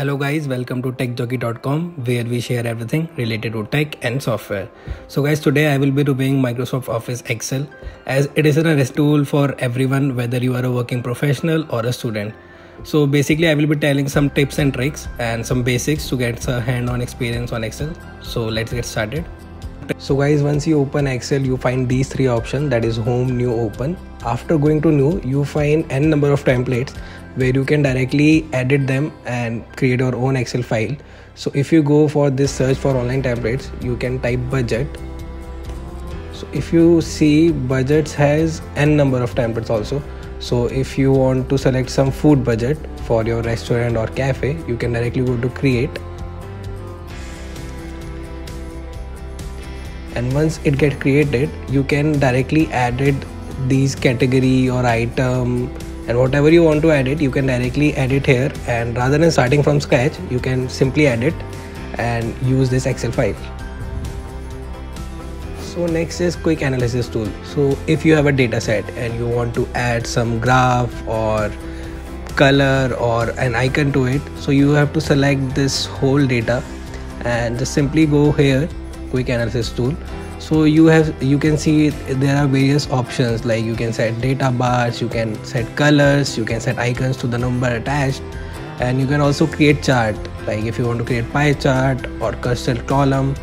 Hello guys, welcome to techjockey.com where we share everything related to tech and software. So guys, today I will be reviewing Microsoft Office Excel as it is a tool for everyone, whether you are a working professional or a student. So basically I will be telling some tips and tricks and some basics to get a hand-on experience on Excel. So let's get started. So guys, once you open Excel, you find these three options, that is home, new, open. After going to new, you find n number of templates where you can directly edit them and create your own Excel file. So if you go for this search for online templates, you can type budget. So if you see, budgets has n number of templates also. So if you want to select some food budget for your restaurant or cafe, you can directly go to create. And once it gets created, you can directly edit these category or item, and whatever you want to edit, you can directly edit here, and rather than starting from scratch, you can simply edit and use this Excel file. So next is quick analysis tool. So if you have a data set and you want to add some graph or color or an icon to it, so you have to select this whole data and just simply go here, quick analysis tool. So you can see there are various options, like you can set data bars, you can set colors, you can set icons to the number attached, and you can also create chart, like if you want to create pie chart or custom column.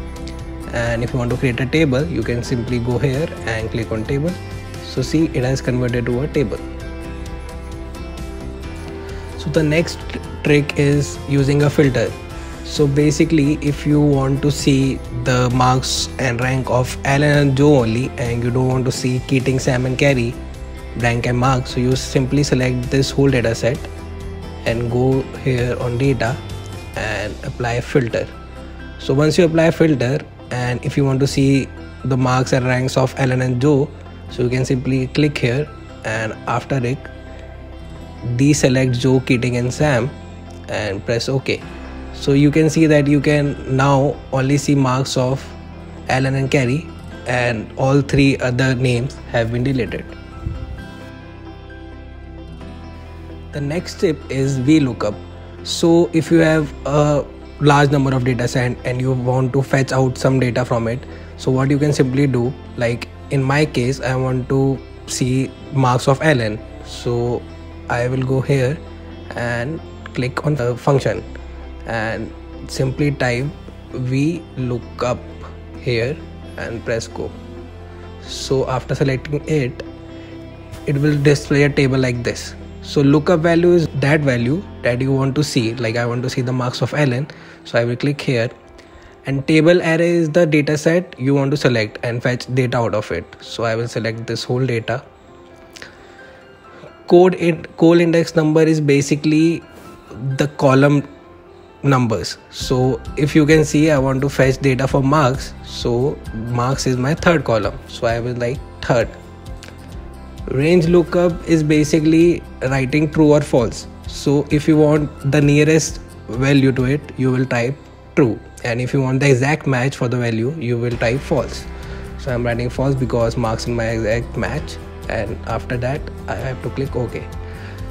And if you want to create a table, you can simply go here and click on table. So see, it has converted to a table. So the next trick is using a filter. So basically, if you want to see the marks and rank of Alan and Joe only, and you don't want to see Keating, Sam and Carrie rank and marks, so you simply select this whole data set and go here on data and apply a filter. So once you apply a filter, and if you want to see the marks and ranks of Alan and Joe, so you can simply click here, and after it deselect Joe, Keating and Sam and press OK. So you can see that you can now only see marks of Alan and Carrie, and all three other names have been deleted. The next tip is VLOOKUP. So if you have a large number of data set and you want to fetch out some data from it, so what you can simply do, like in my case, I want to see marks of Alan. So I will go here and click on the function and simply type VLOOKUP here and press go. So after selecting it, it will display a table like this. So lookup value is that value that you want to see, like I want to see the marks of Alan, so I will click here, and table array is the data set you want to select and fetch data out of it. So I will select this whole data. Code index number is basically the column numbers. So if you can see, I want to fetch data for marks, so marks is my third column, so I will like third. Range lookup is basically writing true or false. So if you want the nearest value to it, you will type true, and if you want the exact match for the value, you will type false. So I'm writing false because marks in my exact match, and after that I have to click OK.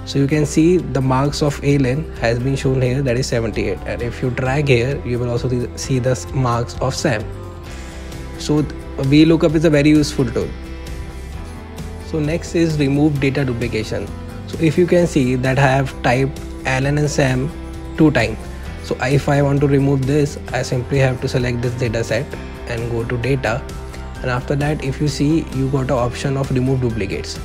So you can see the marks of Alan has been shown here, that is 78, and if you drag here, you will also see the marks of Sam. So VLOOKUP is a very useful tool. So next is remove data duplication. So if you can see that I have typed Alan and Sam 2 times. So if I want to remove this, I simply have to select this data set and go to data, and after that, if you see, you got an option of remove duplicates.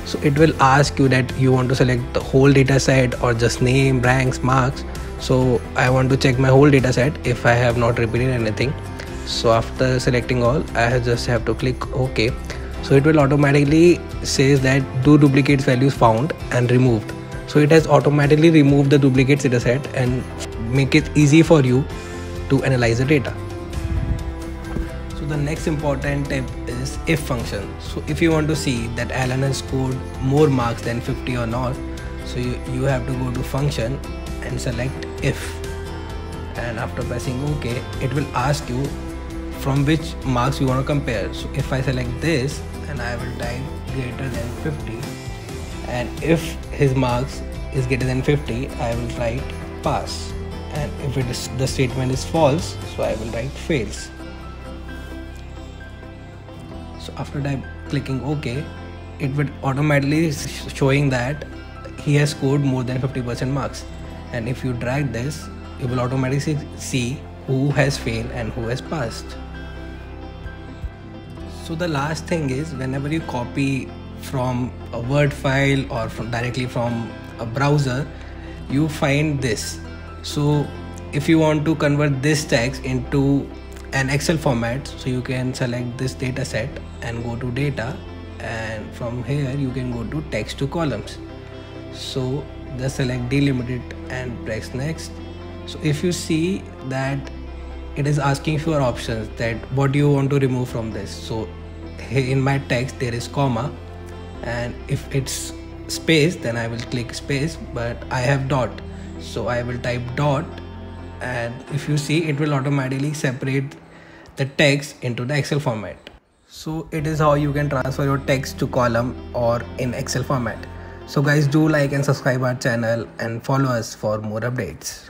So it will ask you that you want to select the whole data set or just name, ranks, marks. So I want to check my whole data set if I have not repeated anything. So after selecting all, I just have to click OK. So it will automatically says that do duplicates values found and removed. So it has automatically removed the duplicates data set and make it easy for you to analyze the data. So the next important tip is if function. So if you want to see that Alan has scored more marks than 50 or not, so you have to go to function and select if, and after pressing OK, it will ask you from which marks you want to compare. So if I select this, and I will type greater than 50, and if his marks is greater than 50, I will write pass. and if the statement is false, so I will write fails. So after that, clicking OK, it will automatically showing that he has scored more than 50% marks. And if you drag this, you will automatically see who has failed and who has passed. So the last thing is, whenever you copy from a Word file or directly from a browser, you find this. So if you want to convert this text into an Excel format, so you can select this data set and go to data, and from here you can go to text to columns. So just select delimited and press next. So if you see that it is asking for options, that what do you want to remove from this. So here in my text there is comma, and if it's space then I will click space, but I have dot, so I will type dot, and if you see it will automatically separate the text into the Excel format. So it is how you can transfer your text to column or in Excel format. So guys, do like and subscribe our channel and follow us for more updates.